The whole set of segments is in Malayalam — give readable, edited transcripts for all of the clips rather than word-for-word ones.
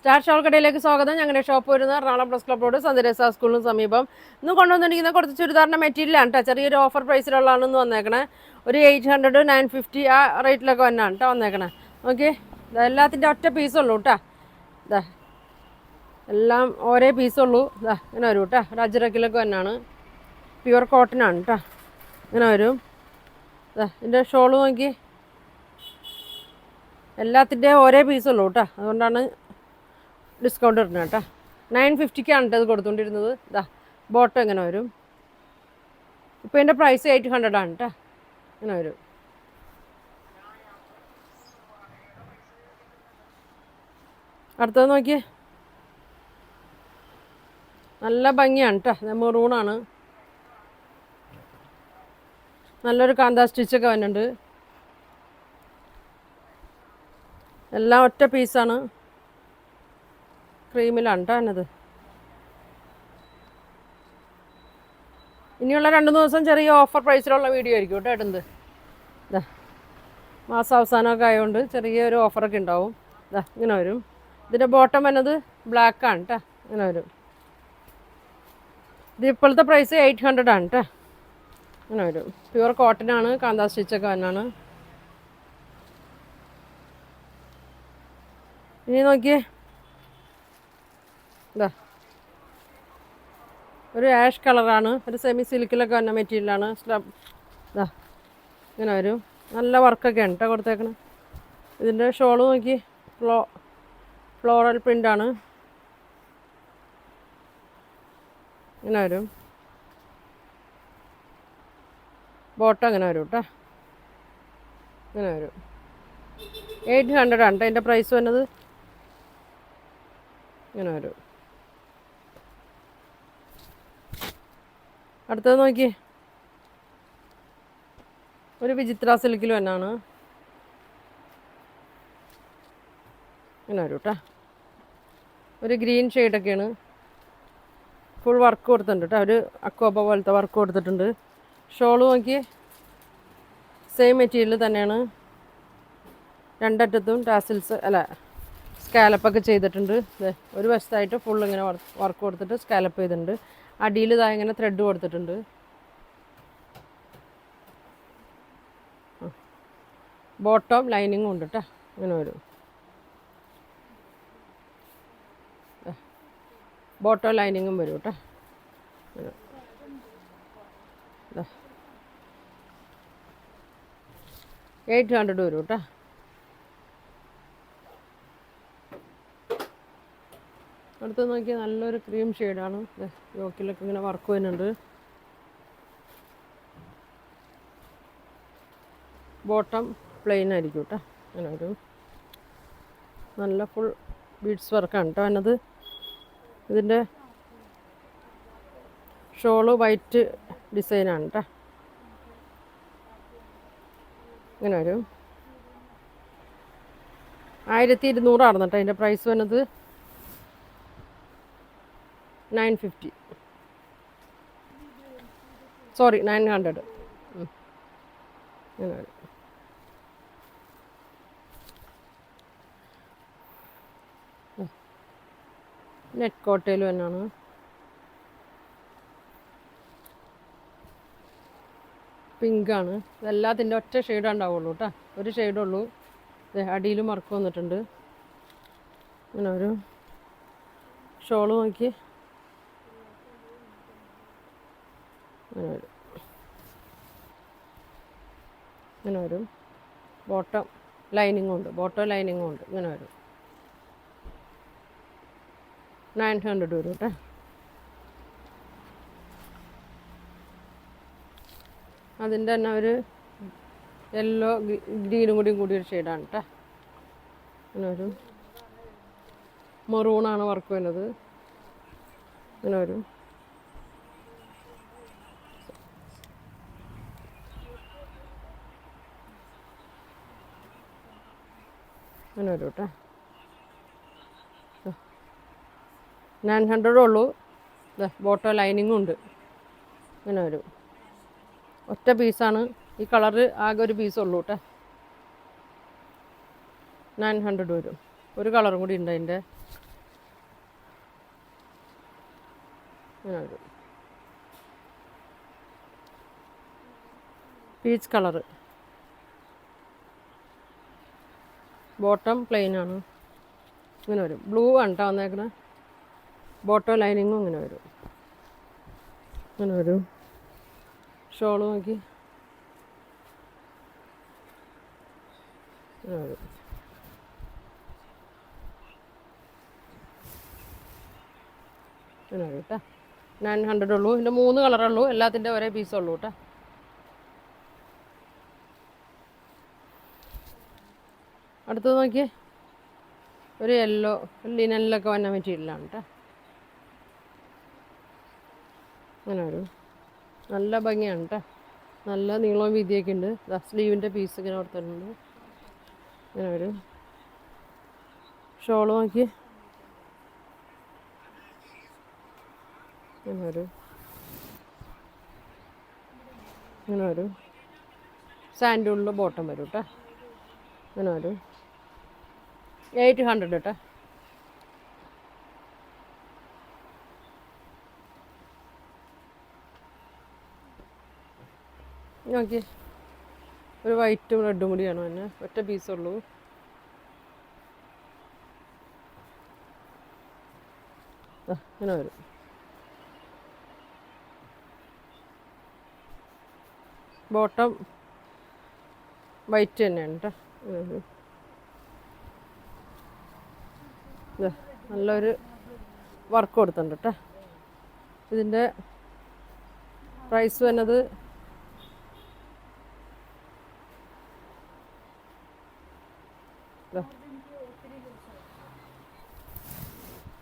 സ്റ്റാർ ഷോൾ കടയിലേക്ക് സ്വാഗതം. ഞങ്ങളുടെ ഷോപ്പ് വരുന്നത് എറണാകുളം പ്രസ് ക്ലബ് റോഡ് സന്ദരേസ സ്കൂളിന് സമീപം. ഇന്ന് കൊണ്ടുവന്നിരിക്കുന്ന കുറച്ച് ചുരിദാറിൻ്റെ മെറ്റീരിയലാണ് കേട്ടോ. ചെറിയൊരു ഓഫർ പ്രൈസിലുള്ളതാണെന്ന് വന്നേക്കണേ. ഒരു 800, 950 ആ റേറ്റിലൊക്കെ വന്നാണ് കേട്ടോ വന്നേക്കണേ. ഓക്കെ, എല്ലാത്തിൻ്റെ ഒറ്റ പീസുള്ളൂ കേട്ടോ. ഇതാ എല്ലാം ഓരോ പീസുള്ളൂ. ഇതാ ഇങ്ങനെ വരും കേട്ടോ. ഒരു അജറക്കിലൊക്കെ വന്നാണ്. പ്യുവർ കോട്ടൺ ആണ് കേട്ടോ. ഇങ്ങനെ വരും. ഇതാ ഇതിൻ്റെ ഷോള് നോക്കി, എല്ലാത്തിൻ്റെയും ഓരോ പീസുള്ളൂ കേട്ടോ. അതുകൊണ്ടാണ് ഡിസ്കൗണ്ട് ഇടുന്നത് കേട്ടോ. 950-ക്കാണ് കേട്ടോ ഇത് കൊടുത്തുകൊണ്ടിരുന്നത്. ഇതാ ബോട്ടം ഇങ്ങനെ വരും. ഇപ്പോൾ ഇതിൻ്റെ പ്രൈസ് 800 ആണ് കേട്ടോ. ഇങ്ങനെ വരും. അടുത്തത് നോക്കിയേ, നല്ല ഭംഗിയാണ് കേട്ടോ. മെറൂണാണ്. നല്ലൊരു കാന്താ സ്റ്റിച്ചൊക്കെ വന്നിട്ടുണ്ട്. എല്ലാം ഒറ്റ പീസാണ്. ക്രീമിലാണ് കേട്ടോ എന്നത്. ഇനിയുള്ള 2-3 ദിവസം ചെറിയ ഓഫർ പ്രൈസിലുള്ള വീഡിയോ ആയിരിക്കും കേട്ടോ ഇടുന്നത്. ഇതാ മാസം അവസാനമൊക്കെ ആയതുകൊണ്ട് ചെറിയൊരു ഓഫറൊക്കെ ഉണ്ടാവും. ഇതാ ഇങ്ങനെ വരും. ഇതിൻ്റെ ബോട്ടം വന്നത് ബ്ലാക്കാണ് കേട്ടോ. ഇങ്ങനെ വരും. ഇത് ഇപ്പോഴത്തെ പ്രൈസ് 800 ആണ് കേട്ടോ. ഇങ്ങനെ വരും. പ്യുവർ കോട്ടനാണ്. കാന്താ സ്റ്റിച്ചൊക്കെ വന്നാണ്. ഇനി നോക്കിയേ, ഇതാ ഒരു ആഷ് കളറാണ്. ഒരു സെമി സിൽക്കിലൊക്കെ വന്ന മെറ്റീരിയലാണ്. ഇതാ ഇങ്ങനെ വരും. നല്ല വർക്കൊക്കെയാണ് കേട്ടോ കൊടുത്തേക്കണം. ഇതിൻ്റെ ഷോള് നോക്കി, ഫ്ലോറൽ പ്രിൻ്റാണ്. ഇങ്ങനെ വരും. ബോട്ടം ഇങ്ങനെ വരും കേട്ടോ. ഇങ്ങനെ വരും. 800 ആണ് കേട്ടോ അതിൻ്റെ പ്രൈസ് വന്നത്. ഇങ്ങനെ വരും. അടുത്തത് നോക്കിയേ, ഒരു വിചിത്ര സിൽക്കിൽ തന്നെയാണ്. ഇങ്ങനെ വരും കേട്ടോ. ഒരു ഗ്രീൻ ഷെയ്ഡൊക്കെയാണ്. ഫുൾ വർക്ക് കൊടുത്തിട്ടുണ്ട് കേട്ടോ. ഒരു അക്കോബ പോലത്തെ വർക്ക് കൊടുത്തിട്ടുണ്ട്. ഷോള് നോക്കിയേ, സെയിം മെറ്റീരിയൽ തന്നെയാണ്. രണ്ടറ്റത്തും ടാസിൽസ് സ്കാലപ്പൊക്കെ ചെയ്തിട്ടുണ്ട്. ഒരു വശത്തായിട്ട് ഫുൾ ഇങ്ങനെ വർക്ക് കൊടുത്തിട്ട് സ്കാലപ്പ് ചെയ്തിട്ടുണ്ട്. അടിയിൽ ഇതാ ഇങ്ങനെ ത്രെഡ് കൊടുത്തിട്ടുണ്ട്. ബോട്ടം ലൈനിങ്ങും ഉണ്ട് കേട്ടോ. ഇങ്ങനെ വരും. ബോട്ടം ലൈനിങ്ങും വരും കേട്ടോ. 800 വരും കേട്ടോ. അടുത്ത് നോക്കിയാൽ നല്ലൊരു ക്രീം ഷെയ്ഡാണ്. യോക്കിലൊക്കെ ഇങ്ങനെ വർക്ക് വരുന്നുണ്ട്. ബോട്ടം പ്ലെയിൻ ആയിരിക്കും കേട്ടോ. അങ്ങനെ ഒരു നല്ല ഫുൾ ബീഡ്സ് വർക്കാണ് കേട്ടോ എന്നത്. ഇതിൻ്റെ ഷോള് വൈറ്റ് ഡിസൈനാണ് കേട്ടോ. ഇങ്ങനെ വരും. 1200 ആണ് കേട്ടോ അതിൻ്റെ പ്രൈസ് വന്നത്. 950, സോറി 900. ഇങ്ങനെ വരും. നെറ്റ് കോട്ടയിൽ തന്നെയാണ്. പിങ്കാണ്. ഇതെല്ലാത്തിൻ്റെ ഒറ്റ ഷെയ്ഡേ ഉണ്ടാവുള്ളൂ കേട്ടോ. ഒരു ഷെയ്ഡുള്ളൂ. അടിയിലും വർക്ക് വന്നിട്ടുണ്ട്. ഇങ്ങനെ ഒരു ഷോള് നോക്കി, ഇങ്ങനെ വരും. ഇങ്ങനെ വരും. ബോട്ടം ലൈനിങ്ങും ഉണ്ട്. ഇങ്ങനെ വരും. 900 വരും കേട്ടോ. അതിൻ്റെ തന്നെ ഒരു യെല്ലോ ഗ്രീനും കൂടി ഒരു ഷെയ്ഡാണ് കേട്ടോ. ഇങ്ങനെ വരും. മെറൂണാണ് വർക്ക് വരുന്നത്. ഇങ്ങനെ വരും. അങ്ങനെ വരും കേട്ടോ. 900 ഉള്ളൂ. ബോട്ടോ ലൈനിങ്ങും ഉണ്ട്. ഇങ്ങനെ വരും. ഒറ്റ പീസാണ്. ഈ കളറ് ആകെ ഒരു പീസുള്ളൂ കേട്ടോ. 900 വരും. ഒരു കളറും കൂടി ഉണ്ട് അതിൻ്റെ. ഇങ്ങനെ വരും. പീച്ച് കളറ്, ബോട്ടം പ്ലെയിൻ ആണ്. ഇങ്ങനെ വരും. ബ്ലൂ ആണ് കേട്ടോ വന്നേക്കണേ. ബോട്ടം ലൈനിങ്ങും ഇങ്ങനെ വരും. ഇങ്ങനെ വരും. ഷോള് നോക്കി ഇങ്ങനെ വരും. ഇങ്ങനെ വരും കേട്ടോ. 900 ഉള്ളൂ. ഇതിൻ്റെ 3 കളറുള്ളൂ. എല്ലാത്തിൻ്റെ ഒരേ പീസുള്ളൂ കേട്ടോ. അടുത്തത് നോക്കിയേ, ഒരു യെല്ലോ ലിനനിലൊക്കെ വന്ന മെറ്റീരിയലാണ് കേട്ടോ. അങ്ങനെ വരും. നല്ല ഭംഗിയാണ് കേട്ടോ. നല്ല നീളവും വീതിയൊക്കെ ഉണ്ട്. സ്ലീവിൻ്റെ പീസ് ഇങ്ങനെ കൊടുത്തിട്ടുണ്ട്. ഇങ്ങനെ വരും. ഷോള് നോക്കി ഇങ്ങനെ വരും. ഇങ്ങനെ വരും. സാൻഡൂളിൽ ബോട്ടം വരും കേട്ടോ. ഇങ്ങനെ വരും. 800 കേട്ടോ. നോക്കി, ഒരു വൈറ്റും റെഡും കൂടിയാണ് തന്നെ. ഒറ്റ പീസുള്ളൂ. ഇങ്ങനെ വരും. ബോട്ടം വൈറ്റ് തന്നെയാണ് കേട്ടോ. നല്ലൊരു വർക്ക് കൊടുത്തിട്ടുണ്ട് കേട്ടോ. ഇതിൻ്റെ പ്രൈസ് വന്നത്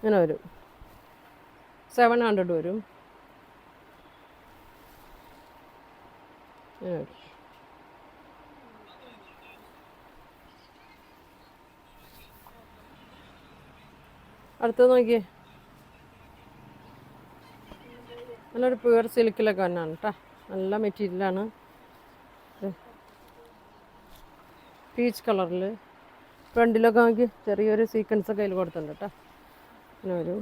ഇങ്ങനെ വരും. 700 വരും. ഇങ്ങനെ വരും. അടുത്തത് നോക്കിയേ, നല്ലൊരു പ്യുവർ സിൽക്കിലൊക്കെ തന്നെയാണ് കേട്ടോ. നല്ല മെറ്റീരിയലാണ്. പീച്ച് കളറിൽ ഫ്രണ്ടിലൊക്കെ നോക്കി ചെറിയൊരു സീക്വൻസൊക്കെ അതിൽ കൊടുത്തിട്ടുണ്ട് കേട്ടോ. ഇങ്ങനെ വരും.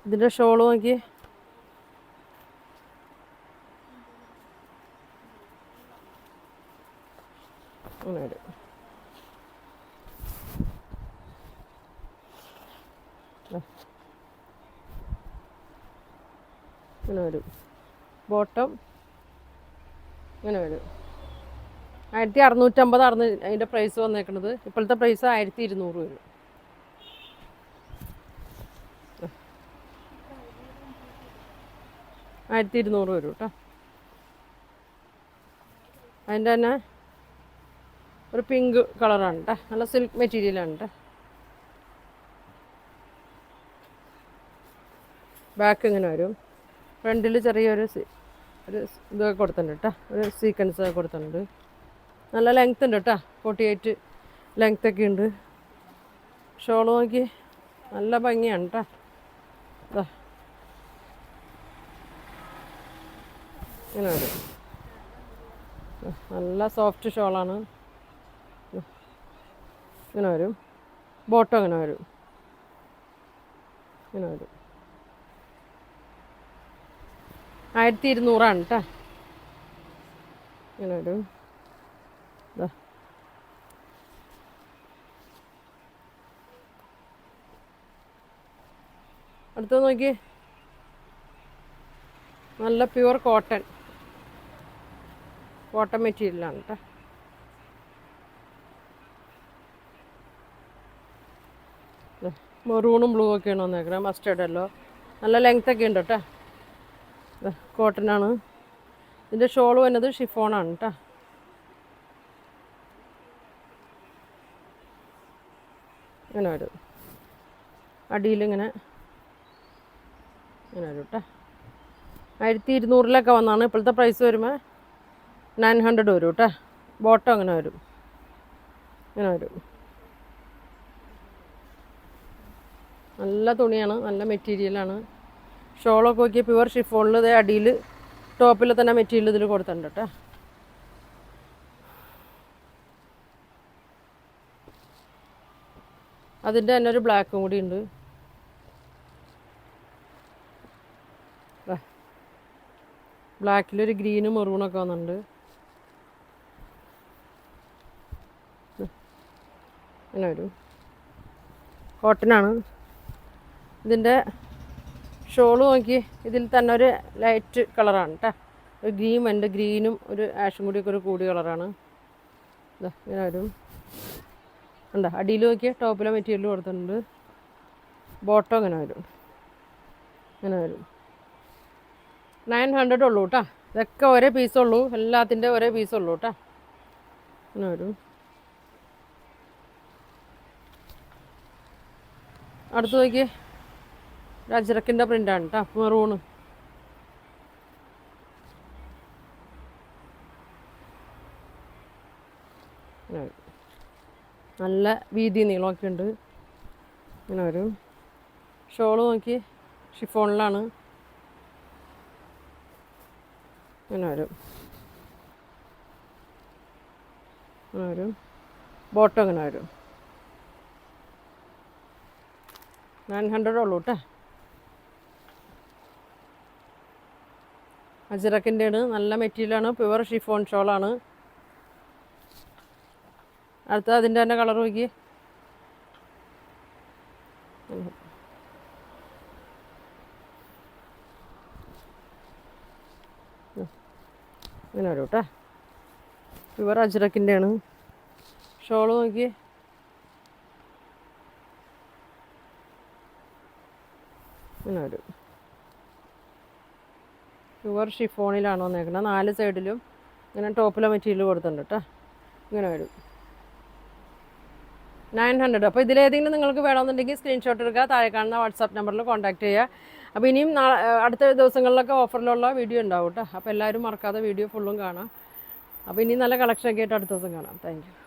ഇതിൻ്റെ ഷോള് നോക്കി അങ്ങനെ വരും. ഇങ്ങനെ വരും. ബോട്ടം ഇങ്ങനെ വരും. 1650 അതിൻ്റെ പ്രൈസ് വന്നേക്കുന്നത്. ഇപ്പോഴത്തെ പ്രൈസ് 1200 വരും. $1200 വരും കേട്ടോ. അതിൻ്റെ തന്നെ ഒരു പിങ്ക് കളറാണ് കേട്ടോ. നല്ല സിൽക്ക് മെറ്റീരിയലാണ് കേട്ടോ. ബാക്ക് ഇങ്ങനെ വരും. ഫ്രണ്ടിൽ ചെറിയൊരു ഇതൊക്കെ കൊടുത്തിട്ടുണ്ട് കേട്ടോ. ഒരു സീക്വൻസ് ഒക്കെ കൊടുത്തിട്ടുണ്ട്. നല്ല ലെങ്ത് ഉണ്ട് കേട്ടോ. 48 ലെങ്ത്തൊക്കെ ഉണ്ട്. ഷോൾ നോക്കി നല്ല ഭംഗിയാണ് കേട്ടോ. ഇങ്ങനെ വരും. നല്ല സോഫ്റ്റ് ഷോളാണ്. ഇങ്ങനെ വരും. ബോട്ടം ഇങ്ങനെ വരും. ഇങ്ങനെ വരും. 1200 കേട്ടോ. ഇങ്ങനെ വരും. അടുത്ത നോക്കി, നല്ല പ്യുവർ കോട്ടൺ മെറ്റീരിയലാണ് കേട്ടോ. മെറൂണും ബ്ലൂ ഒക്കെയാണ് വന്നേക്കുന്നത്. Mustard yellow. നല്ല ലെങ്ത്തൊക്കെ ഉണ്ട് കേട്ടോ. കോട്ടനാണ്. ഇതിൻ്റെ ഷോൾ വന്നത് ഷിഫോണാണ് കേട്ടോ. ഇങ്ങനെ വരും. അടിയിലിങ്ങനെ ഇങ്ങനെ വരും കേട്ടോ. 1200 വന്നാണ്. ഇപ്പോഴത്തെ പ്രൈസ് വരുമ്പോൾ 900 വരും കേട്ടോ. ബോട്ടം അങ്ങനെ വരും. ഇങ്ങനെ വരും. നല്ല തുണിയാണ്. നല്ല മെറ്റീരിയലാണ്. ഷോളൊക്കെ നോക്കിയാൽ പ്യുവർ ഷിഫോണിൽ ഇതേ അടിയിൽ ടോപ്പിൽ തന്നെ മെറ്റീരിയൽ ഇതിൽ കൊടുത്തിട്ടുണ്ട് കേട്ടോ. അതിൻ്റെ തന്നെ ഒരു ബ്ലാക്കും കൂടി ഉണ്ട്. ബ്ലാക്കിലൊരു ഗ്രീനും മെറൂണൊക്കെ വന്നിട്ടുണ്ട്. അങ്ങനെ വരും. കോട്ടനാണ്. ഇതിൻ്റെ ഷോള് നോക്കി, ഇതിൽ തന്നെ ഒരു ലൈറ്റ് കളറാണ് കേട്ടോ. ഒരു ഗ്രീനും ഒരു ആഷും കൂടിയൊക്കെ ഒരു കൂടിയ കളറാണ്. ഇതാ ഇങ്ങനെ വരും. എന്താ അടിയിൽ നോക്കിയ ടോപ്പിലെ മെറ്റീരിയൽ കൊടുത്തിട്ടുണ്ട്. ബോട്ടം ഇങ്ങനെ വരും. ഇങ്ങനെ വരും. 900 ഉള്ളൂ കേട്ടോ. ഇതൊക്കെ ഒരേ പീസുള്ളൂ. എല്ലാത്തിൻ്റെ ഒരേ പീസുള്ളൂ കേട്ടോ. ഇങ്ങനെ വരും. അടുത്ത് നോക്കിയേ, അജ്രക്കിൻ്റെ പ്രിൻ്റാണ് കേട്ടോ. മെറൂണ്. നല്ല വീതി നീളമൊക്കെ ഉണ്ട്. ഇങ്ങനെ വരും. ഷോള് നോക്കി ഷിഫോണിലാണ്. ഇങ്ങനെ വരും. ഇങ്ങനെ വരും. ബോട്ടം ഇങ്ങനെ വരും. 900 ഉള്ളൂ കേട്ടോ. അജ്രക്കിൻ്റെ ആണ്. നല്ല മെറ്റീരിയലാണ്. പ്യുവർ ഷിഫോൺ ഷോളാണ്. അടുത്ത അതിൻ്റെ തന്നെ കളർ നോക്കി. ഇങ്ങനെ വരും കേട്ടോ. പ്യുവർ അജ്രക്കിൻ്റെ ആണ്. ഷോള് നോക്കി. ഇങ്ങനെ വരും. പ്യുവർ ഷിഫോണിലാണ് വന്നേക്കുന്നത്. 4 സൈഡിലും ഇങ്ങനെ ടോപ്പിലെ മെറ്റീരിയൽ കൊടുത്തിട്ടുണ്ട് കേട്ടോ. ഇങ്ങനെ വരും. 900. അപ്പോൾ ഇതിലേതെങ്കിലും നിങ്ങൾക്ക് വേണമെന്നുണ്ടെങ്കിൽ സ്ക്രീൻഷോട്ട് എടുക്കുക. താഴെ കാണുന്ന വാട്സാപ്പ് നമ്പറിൽ കോൺടാക്റ്റ് ചെയ്യുക. അപ്പോൾ ഇനിയും അടുത്ത ദിവസങ്ങളിലൊക്കെ ഓഫറിലുള്ള വീഡിയോ ഉണ്ടാവും കേട്ടോ. അപ്പോൾ എല്ലാവരും മറക്കാതെ വീഡിയോ ഫുള്ളും കാണാം. അപ്പോൾ ഇനി നല്ല കളക്ഷനൊക്കെ ആയിട്ട് അടുത്ത ദിവസം കാണാം. Thank you.